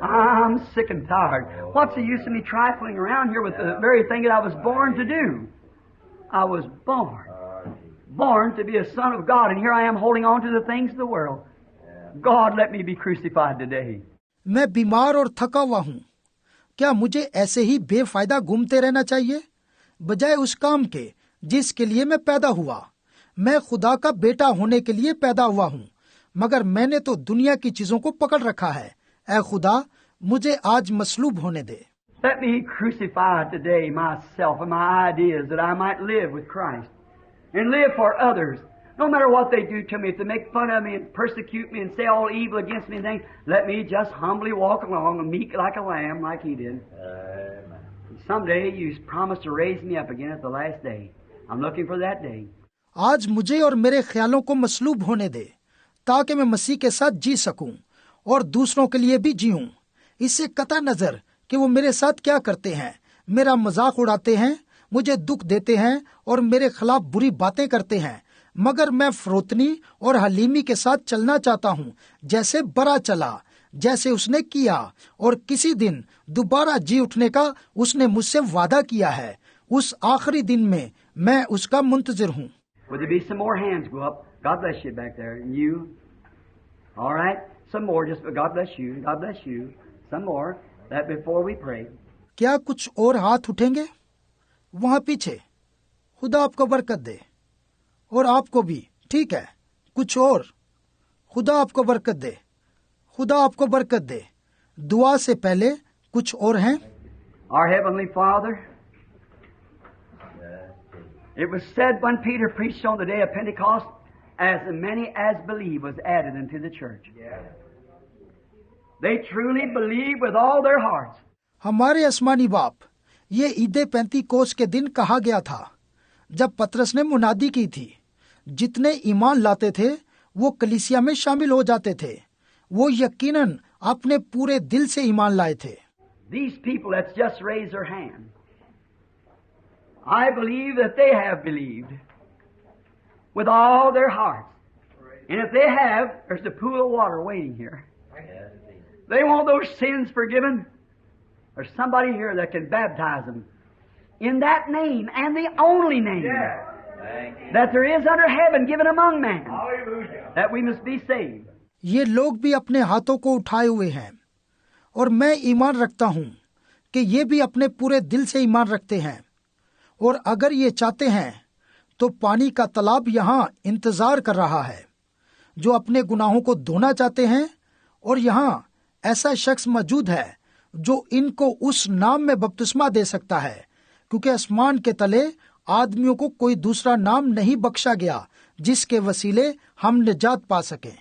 I'm sick and tired. What's the use of me trifling around here with the very thing that I was born to do? I was born to be a son of God, and here I am holding on to the things of the world. God, let me be crucified today. मैं बीमार और थका हुआ हूँ. क्या मुझे ऐसे ही बेफायदा घूमते रहना चाहिए बजाय उस काम के जिसके लिए मैं पैदा हुआ? मैं खुदा का बेटा होने के लिए पैदा हुआ हूँ, मगर मैंने तो दुनिया की चीजों को पकड़ रखा है. ऐ खुदा, मुझे आज मसलूब होने दे. Let me crucify today myself and my ideas that I might live with Christ and live for others. No matter what they do to me, if they make fun of me and persecute me and say all evil against me and things, let me just humbly walk along and meek like a lamb like He did. Someday You promised to raise me up again at the last day. I'm looking for that day. आज मुझे और मेरे ख्यालों को मसलूब होने दे ताकि मैं मसीह के साथ जी सकूं और दूसरों के लिए भी जीऊं. इससे कतई नजर कि वो मेरे साथ क्या करते हैं, मेरा मजाक उड़ाते हैं, मुझे दुख देते हैं और मेरे खिलाफ बुरी बातें करते हैं, मगर मैं फरोतनी और हलीमी के साथ चलना चाहता हूँ, जैसे बरा चला, जैसे उसने किया, और किसी दिन दोबारा जी उठने का उसने मुझसे वादा किया है. उस आखिरी दिन में मैं उसका मुंतजिर हूँ. Would there be some more hands go up? God bless you back there. And you? All right. Some more. Just God bless you. God bless you. Some more. That before we pray. क्या कुछ और हाथ उठेंगे? वहाँ पीछे. खुदा आपको बरकत दे. और आपको भी. ठीक है. कुछ और. खुदा आपको बरकत दे. खुदा आपको बरकत दे. दुआ से पहले कुछ और हैं? Our Heavenly Father, it was said when Peter preached on the day of Pentecost, as many as believe was added into the church. They truly believe with all their hearts. हमारे आसमानी बाप, ये ईदे पेंतीकोस के दिन कहा गया था जब पतरस ने मुनादी की थी. जितने ईमान लाते थे वो कलीसिया में शामिल हो जाते थे. वो यकीनन अपने पूरे दिल से ईमान लाए थे. These people that's just raised their hand, I believe that they have believed with all their hearts. And if they have, there's a pool of water waiting here. They want those sins forgiven. There's somebody here that can baptize them in that name and the only name that there is under heaven given among men, that we must be saved. ये लोग भी अपने हाथों को उठाए हुए हैं और मैं ईमान रखता हूँ कि ये भी अपने पूरे दिल से ईमान रखते हैं. और अगर ये चाहते हैं तो पानी का तालाब यहाँ इंतजार कर रहा है. जो अपने गुनाहों को धोना चाहते हैं, और यहाँ ऐसा शख्स मौजूद है जो इनको उस नाम में बपतिस्मा दे सकता है, क्योंकि आसमान के तले आदमियों को कोई दूसरा नाम नहीं बख्शा गया जिसके वसीले हम निजात पा सकें.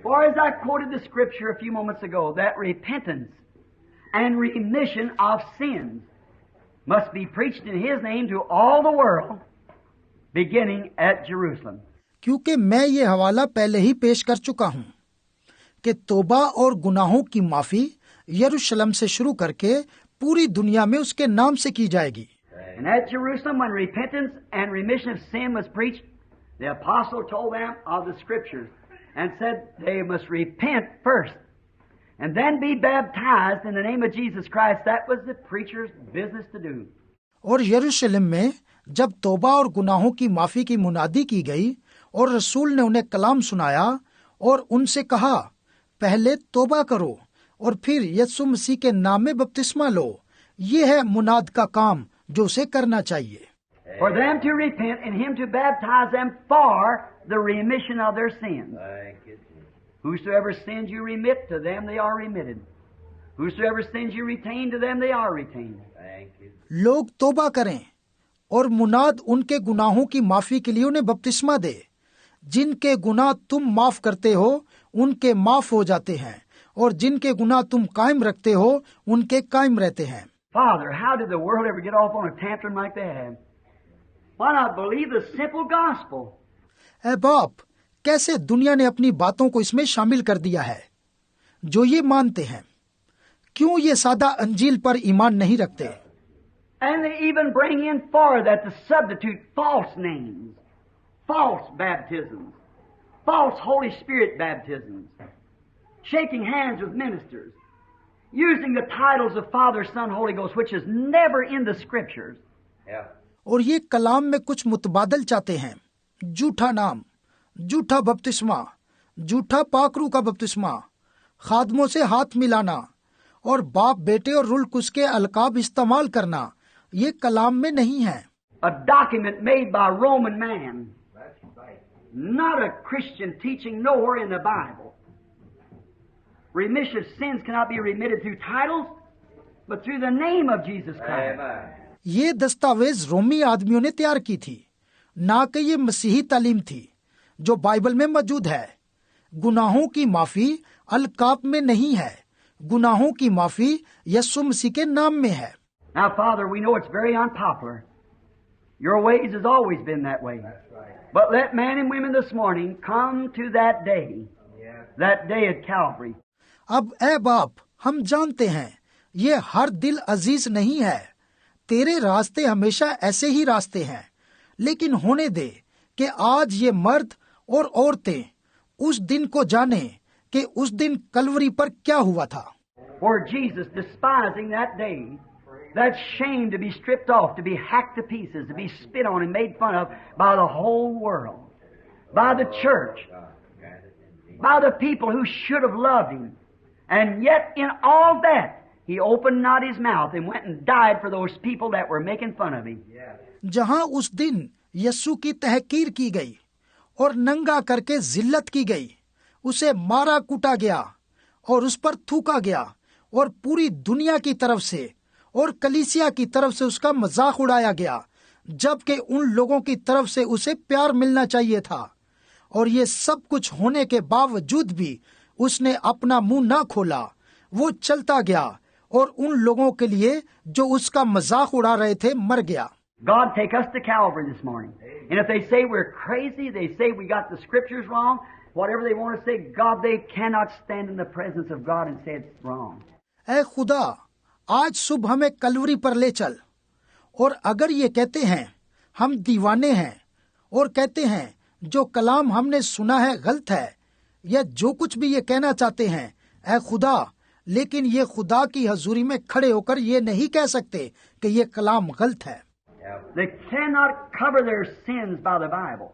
For as I quoted the scripture a few moments ago, that repentance and remission of sins must be preached in His name to all the world, beginning at Jerusalem. क्योंकि मैं ये हवाला पहले ही पेश कर चुका हूँ कि तौबा और गुनाहों की माफी यरूशलेम से शुरू करके पूरी दुनिया में उसके नाम से की जाएगी. And at Jerusalem, when repentance and remission of sin was preached, the apostle told them of the scriptures and said they must repent first and then be baptized in the name of Jesus Christ. That was the preacher's business to do. और यरूशलेम में जब तौबा और गुनाहों की माफी की मुनादी की गई और रसूल ने उन्हें कलाम सुनाया और उनसे कहा, पहले तौबा करो और फिर यीशु मसीह के नाम में बपतिस्मा लो. ये है मुनाद का काम जो उसे करना चाहिए. For them to repent and Him to baptize them for the remission of their sins. Whosoever sins you remit, to them they are remitted. Whosoever sins you retain, to them they are retained. लोग तौबा करें और मुनाद उनके गुनाहों की माफी के लिए उन्हें बपतिस्मा दे. जिनके गुनाह तुम माफ करते हो उनके माफ हो जाते हैं, और जिनके गुनाह तुम कायम रखते हो उनके कायम रहते हैं. Father, how did the world ever get off on a tantrum like that? Why not believe the simple gospel? ऐ बाप, कैसे दुनिया ने अपनी बातों को इसमें शामिल कर दिया है जो ये मानते हैं. क्यों ये सादा अंजील पर ईमान नहीं रखते? And they even bring in for that to substitute false names, false baptisms, false Holy Spirit baptisms, shaking hands with ministers, using the titles of Father, Son, Holy Ghost, which is never in the Scriptures. और ये कलाम में कुछ मुतबादल चाहते हैं, झूठा नाम, झूठा बपतिस्मा, झूठा पाकरू का बपतिस्मा, खादमों से हाथ मिलाना और बाप बेटे और रुल कुस के अलकाब इस्तेमाल करना, ये कलाम में नहीं है. A document made by Roman man, not a Christian teaching nowhere in the Bible. Remission of sins cannot be remitted through titles, but through the name of Jesus Christ. ये दस्तावेज रोमी आदमियों ने तैयार की थी, ना कि ये मसीही तालीम थी जो बाइबल में मौजूद है. गुनाहों की माफी अलकाब में नहीं है, गुनाहों की माफी यीशु मसीह के नाम में है. Now, Father, we know it's very unpopular. Your ways has always been that way. But let men and women this morning come to that day at Calvary. अब ए बाप, हम जानते हैं ये हर दिल अजीज नहीं है, तेरे रास्ते हमेशा ऐसे ही रास्ते हैं, लेकिन होने दे कि आज ये मर्द और औरतें उस दिन को जाने कि उस दिन कलवरी पर क्या हुआ था. For Jesus, despising that day, that shame to be stripped off, to be hacked to pieces, to be spit on and made fun of by the whole world, by the church, by the people who should have loved Him. And yet in all that, He opened not His mouth and went and died for those people that were making fun of Him. जहां उस दिन यीशु की तहकीर की गई और नंगा करके जिल्लत की गई, उसे मारा कूटा गया और उस पर थूका गया और पूरी दुनिया की तरफ से और कलीसिया की तरफ से उसका मजाक उड़ाया गया, जबकि उन लोगों की तरफ से उसे प्यार मिलना चाहिए था. और ये सब कुछ होने के बावजूद भी उसने अपना मुंह न खोला, वो चलता गया और उन लोगों के लिए जो उसका मजाक उड़ा रहे थे मर गया. God take us to Calvary this morning. And if they say we're crazy, they say we got the Scriptures wrong, whatever they want to say, God, they cannot stand in the presence of God and say it's wrong. ऐ खुदा, आज सुबह हमें कलवरी पर ले चल, और अगर ये कहते हैं हम दीवाने हैं और कहते हैं जो कलाम हमने सुना है गलत है, या जो कुछ भी ये कहना चाहते हैं, ऐ खुदा, लेकिन ये खुदा की हजूरी में खड़े होकर ये नहीं कह सकते कि ये कलाम गलत है. They cannot cover their sins by the Bible.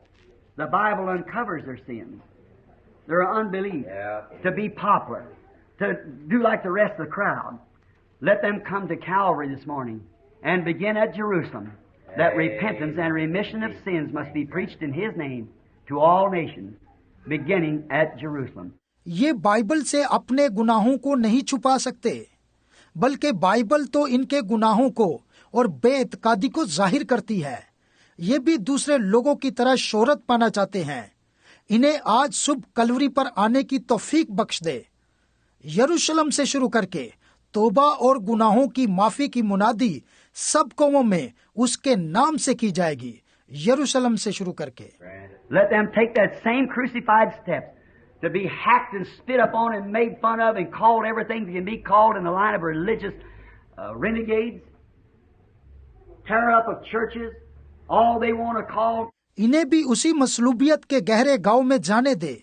The Bible uncovers their sins. Their unbelief. To be popular. To do like the rest of the crowd. Let them come to Calvary this morning and begin at Jerusalem. That repentance and remission of sins must be preached in His name to all nations, beginning at Jerusalem. ये Bible से अपने गुनाहों को नहीं छुपा सकते, बल्कि Bible तो इनके गुनाहों को और बेइत्कादी को जाहिर करती है. ये भी दूसरे लोगों की तरह शोहरत पाना चाहते हैं. इन्हें आज सुबह कलवरी पर आने की तौफीक बख्श दे. यरूशलेम से शुरू करके तौबा और गुनाहों की माफी की मुनादी सब कौमों में उसके नाम से की जाएगी. यरूशलेम से शुरू करके Let them take that same crucified step to be hacked and spit upon and made fun of and called everything that can be called in the line of religious renegades, tear up of churches, all they want to call. इन्हें भी उसी मसलूबियत के गहरे गांव में जाने दे,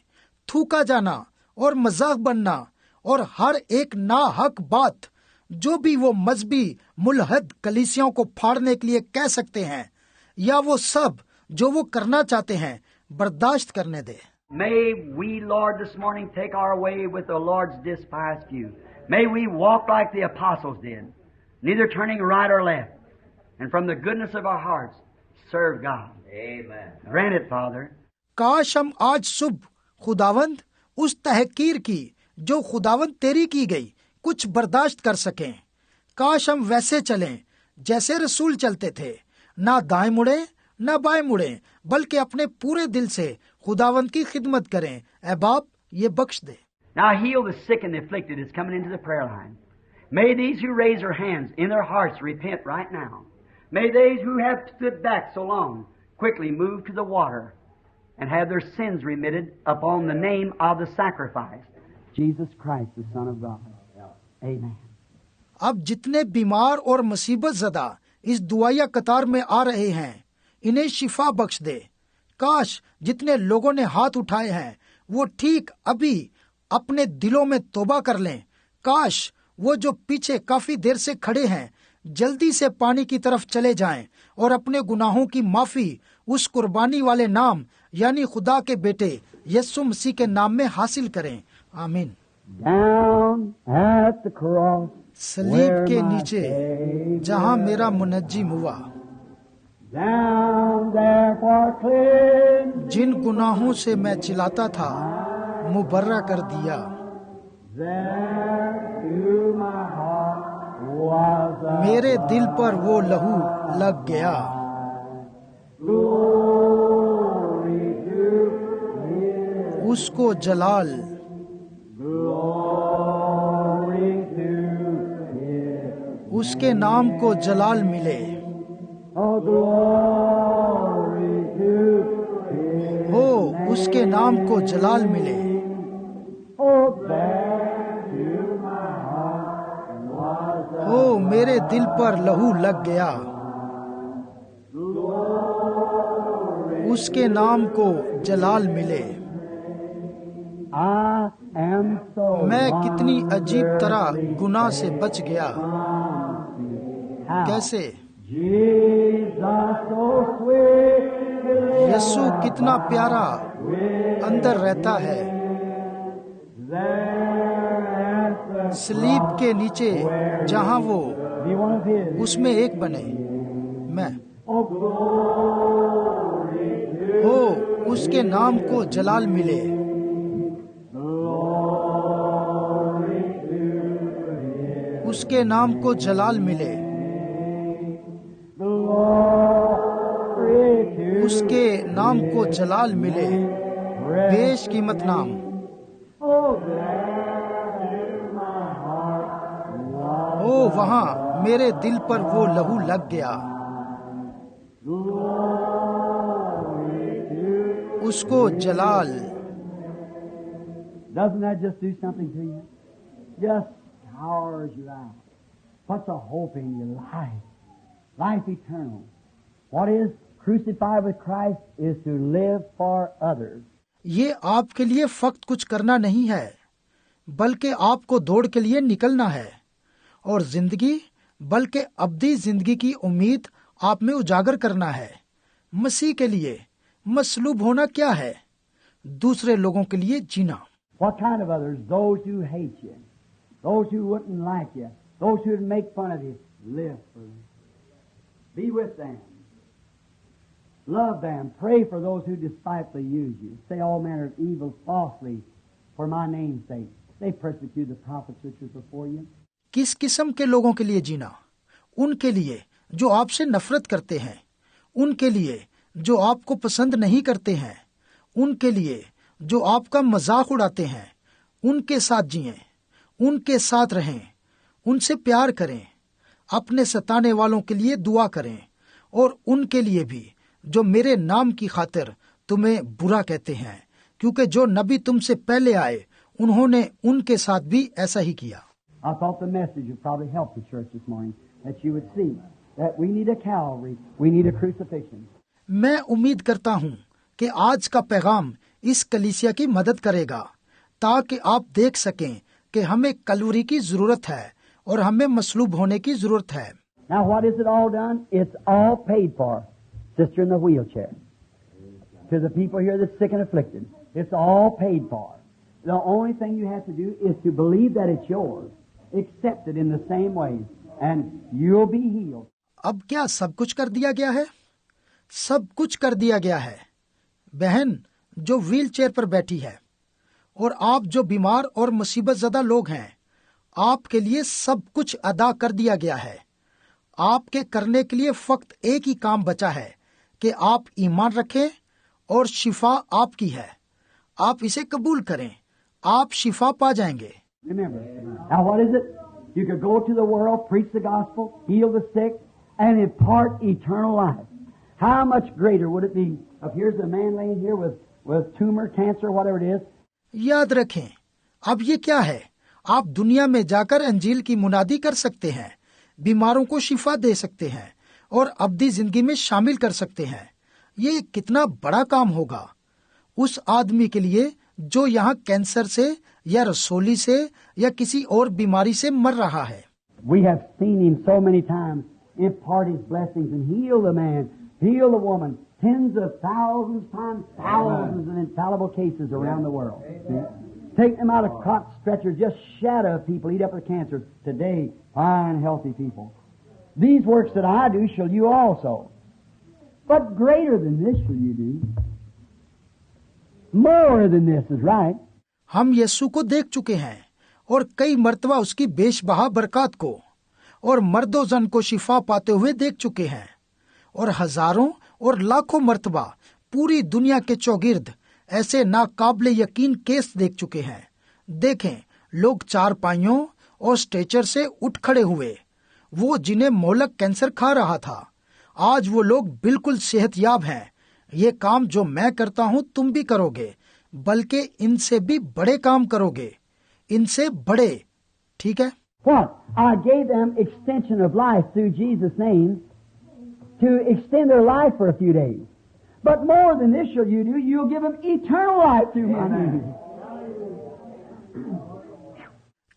थूका जाना और मजाक बनना और हर एक नाहक बात जो भी वो मजहबी मुलहद कलीसियाओं को फाड़ने के लिए कह सकते हैं, या वो सब जो वो करना चाहते हैं बर्दाश्त करने दे. May we, Lord, this morning take our way with the Lord's despised few. May we walk like the apostles did, neither turning right or left, and from the goodness of our hearts serve God. Amen. Grant it, Father. काश हम आज सुबह खुदावंद उस तहकीर की जो खुदावंद तेरी की गई कुछ बर्दाश्त कर सकें. काश हम वैसे चलें जैसे रसूल चलते थे, ना दाएं मुड़े ना बाएं मुड़े, बल्कि अपने पूरे दिल से खुदावंद की खिदमत करें. ऐ बाप, ये बख्श दे. Now heal the sick and the afflicted is coming into the prayer line. May these who raise their hands in their hearts repent right now. May those who have stood back so long quickly move to the water and have their sins remitted upon the name of the sacrifice, Jesus Christ, the Son of God. Amen. अब जितने बीमार और मुसीबत ज़दा इस दुआया कतार में आ रहे हैं, इन्हें शिफा बख्श दे. काश जितने लोगों ने हाथ उठाए हैं वो ठीक अभी अपने दिलों में तौबा कर लें. काश वो जो पीछे काफी देर से खड़े हैं जल्दी से पानी की तरफ चले जाएं और अपने गुनाहों की माफी उस कुर्बानी वाले नाम यानी खुदा के बेटे यीशु मसीह के नाम में हासिल करें। आमीन। Down at the cross, सलीब के नीचे जहां मेरा मुनज्जिम हुआ, down there for cleansing, जिन गुनाहों से मैं चिल्लाता था मुबर्रा कर दिया। there to my heart was a मेरे दिल पर वो लहू लग गया। glory to His, उसको जलाल, glory to His, उसके नाम को जलाल मिले। oh glory to His, हो उसके नाम को जलाल मिले। oh there to my heart was a हो मेरे दिल पर लहू लग गया। उसके नाम को जलाल मिले। I am so मैं कितनी अजीब तरह गुनाह से बच गया। How? कैसे? Jesus so sweet, यीशु कितना प्यारा अंदर रहता है। there at the सलीब के नीचे जहां वो be one of His. उसमें एक बने। मैं Oh glory to हो उसके नाम को जलाल मिले। उसके नाम को जलाल मिले। glory to उसके नाम को जलाल मिले। बेश कीमत नाम। oh there in my heart was ओ वहाँ मेरे दिल पर वो लहू लग गया। उसको जलाल। Doesn't that just do something to you? Just powers you out. Puts a hope in your life. Life eternal. What is crucified with Christ is to live for others. ये आपके लिए फक्त कुछ करना नहीं है, बल्कि आपको दौड़ के लिए निकलना है और जिंदगी बल्कि अब्दी जिंदगी की उम्मीद आप में उजागर करना है। मसीह के लिए मसलूब होना क्या है? दूसरे लोगों के लिए जीना। What kind of others? Those who hate you. Those who wouldn't like you. Those who would make fun of you. Live for them. Be with them. Love them. Pray for those who despitefully use you. Say all manner of evil falsely for my name's sake. They persecute the prophets which were before you. किस किस्म के लोगों के लिए जीना? उनके लिए जो आपसे नफरत करते हैं, उनके लिए जो आपको पसंद नहीं करते हैं, उनके लिए जो आपका मजाक उड़ाते हैं, उनके साथ जिएं, उनके साथ रहें, उनसे प्यार करें, अपने सताने वालों के लिए दुआ करें और उनके लिए भी जो मेरे नाम की खातिर तुम्हें बुरा कहते हैं, क्योंकि जो नबी तुमसे पहले आए उन्होंने उनके साथ भी ऐसा ही किया। I thought the message would probably help the church this morning, that you would see that we need a Calvary, we need a crucifixion. मैं उम्मीद करता हूँ कि आज का पैगाम इस कलीसिया की मदद करेगा, ताकि आप देख सकें कि हमें कलवरी की जरूरत है और हमें मसलूब होने की जरूरत है। Now what is it all done? It's all paid for, sister in the wheelchair. To the people here that's sick and afflicted, it's all paid for. The only thing you have to do is to believe that it's yours, accept it in the same way, and you'll be healed. अब क्या सब कुछ कर दिया गया है? सब कुछ कर दिया गया है। बहन जो व्हील चेयर पर बैठी है और आप जो बीमार और मुसीबत ज़दा लोग हैं, आपके लिए सब कुछ अदा कर दिया गया है। आपके करने के लिए फक्त एक ही काम बचा है कि आप ईमान रखें और शिफा आपकी है। आप इसे कबूल करें, आप शिफा पा जाएंगे। Remember, now what is it? You could go to the world, preach the gospel, heal the sick, and impart eternal life. How much greater would it be if here's a man laying here with tumor, cancer, whatever it is. याद रखें, अब ये क्या है? आप दुनिया में जाकर अंजील की मुनादी कर सकते हैं, बीमारों को शिफा दे सकते हैं और अब्दी जिंदगी में शामिल कर सकते हैं। ये कितना बड़ा काम होगा उस आदमी के लिए जो यहाँ कैंसर से या रसोली से या किसी और बीमारी से मर रहा है। We have seen him so many times impart his blessings and heal the man, heal the woman, tens of thousands times thousands in infallible cases around the world. Take them out of cot stretchers, just shadow people, eat up with cancer. Today, fine, healthy people. These works that I do shall you also. But greater than this shall you do. More than this is right. हम यीशु को देख चुके हैं और कई मर्तबा उसकी बेशबहा बरकत को और मर्दो जन को शिफा पाते हुए देख चुके हैं, और हजारों और लाखों मर्तबा पूरी दुनिया के चौगिर्द ऐसे नाकाबिले यकीन केस देख चुके हैं। देखें, लोग चारपाइयों और स्ट्रेचर से उठ खड़े हुए, वो जिन्हें मोहलक कैंसर खा रहा था, आज वो लोग बिल्कुल सेहतयाब हैं। ये काम जो मैं करता हूँ तुम भी करोगे, बल्कि इनसे भी बड़े काम करोगे, इनसे बड़े। ठीक है। What? I gave them extension of life through Jesus' name to extend their life for a few days. But more than this shall you do, you'll give them eternal life through my name.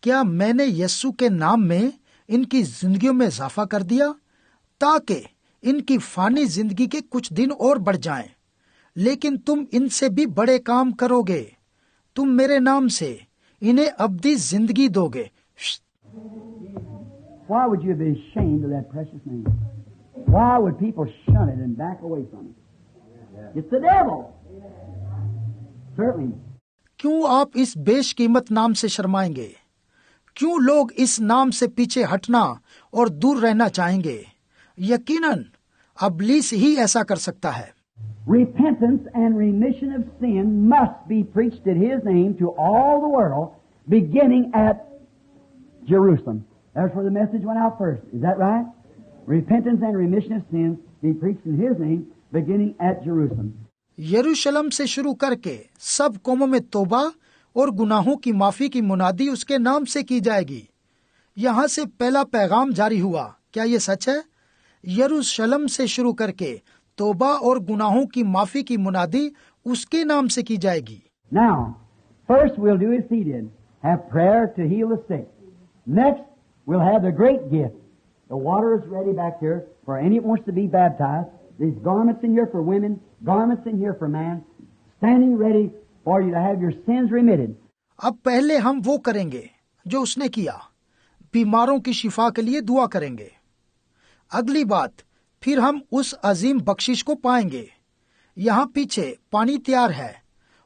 क्या मैंने यीशु के नाम में इनकी जिंदगियों में इजाफा कर दिया ताकि इनकी फानी जिंदगी के कुछ दिन और बढ़ जाएं, लेकिन तुम इनसे भी बड़े काम करोगे। तुम मेरे नाम से इन्हें अब्दी जिंदगी दोगे। Why would you be ashamed of that precious name? Why would people shun it and back away from it? It's the devil. Certainly. क्यों आप इस बेशकीमत नाम से शर्माएंगे? क्यों लोग इस नाम से पीछे हटना और दूर रहना चाहेंगे? यकीनन अबलीस ही ऐसा कर सकता है। Repentance and remission of sin must be preached in His name to all the world, beginning at Jerusalem. That's where the message went out first. Is that right? Repentance and remission of sins be preached in His name, beginning at Jerusalem. यरूशलेम से शुरू करके सब कौमों में तौबा और गुनाहों की माफी की मुनादी उसके नाम से की जाएगी। यहाँ से पहला पैगाम जारी हुआ। क्या ये सच है? यरूशलेम से शुरू करके तौबा और गुनाहों की माफी की मुनादी उसके नाम से की जाएगी। Now, first we'll do as He did, have prayer to heal the sick. Next, we'll have the great gift. The water is ready back here for any who wants to be baptized. There's garments in here for women, garments in here for man, standing ready for you to have your sins remitted. अब पहले हम वो करेंगे जो उसने किया, बीमारों की शिफा के लिए दुआ करेंगे। अगली बात, फिर हम उस अजीम बख्शिश को पाएंगे। यहाँ पीछे पानी तैयार है,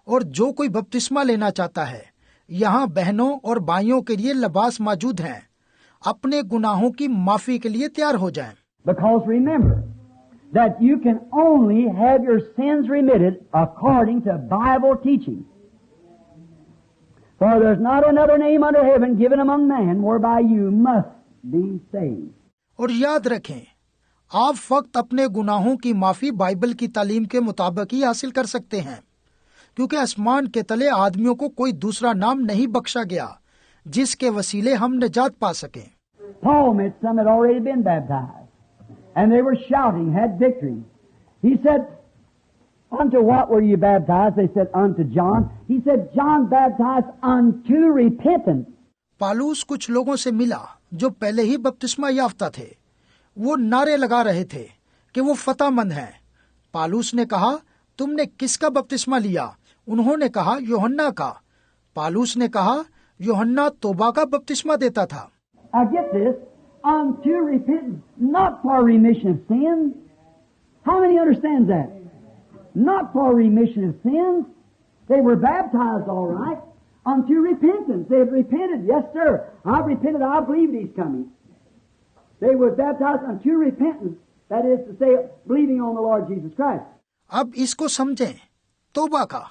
और जो कोई बपतिस्मा लेना चाहता है, यहाँ बहनों और भाइयों के लिए लिबास मौजूद हैं। अपने गुनाहों की माफी के लिए तैयार हो जाएं। Because remember that you can only have your sins remitted according to Bible teaching. For there's not another name under heaven given among men whereby you must be saved. और याद रखें, आप फक्त अपने गुनाहों की माफी बाइबल की तालीम के मुताबिक ही हासिल कर सकते हैं, क्योंकि आसमान के तले आदमियों को कोई दूसरा नाम नहीं बख्शा गया जिसके वसीले हम निजात पा सकें। Paul met some had already been baptized, and they were shouting, had victory. He said, "Unto what were you baptized?" They said, "Unto John." He said, "John baptized unto repentance." Paulus कुछ लोगों से मिला जो पहले ही बपतिस्मा याफ्ता थे। वो नारे लगा रहे थे कि वो फतेहमंद हैं। पालूस ने कहा, तुमने किसका बपतिस्मा लिया? उन्होंने कहा, यूहन्ना का। पालूस ने कहा, यूहन्ना तौबा का बपतिस्मा देता था। Now get this, unto repentance, not for remission of sins. How many understands that? Not for remission of sins. They were baptized all right. Unto repentance. They had repented. Yes, sir. I've repented. I believe He's coming. They were baptized unto repentance. That is to say, believing on the Lord Jesus Christ. अब इसको समझें, तौबा का,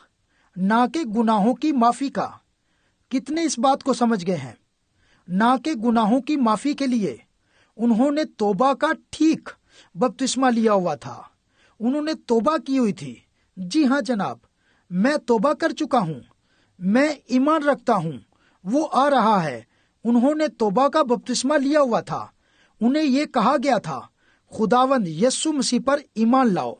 ना के गुनाहों की माफी का। कितने इस बात को समझ गए हैं? ना के गुनाहों की माफी के लिए उन्होंने तौबा का ठीक बपतिस्मा लिया हुआ था। उन्होंने तौबा की हुई थी। जी हाँ जनाब, मैं तौबा कर चुका हूँ, मैं ईमान रखता हूँ, वो आ रहा है। उन्होंने तौबा का बपतिस्मा लिया हुआ था। उन्हें ये कहा गया था, खुदावंद यीशु मसीह पर ईमान लाओ।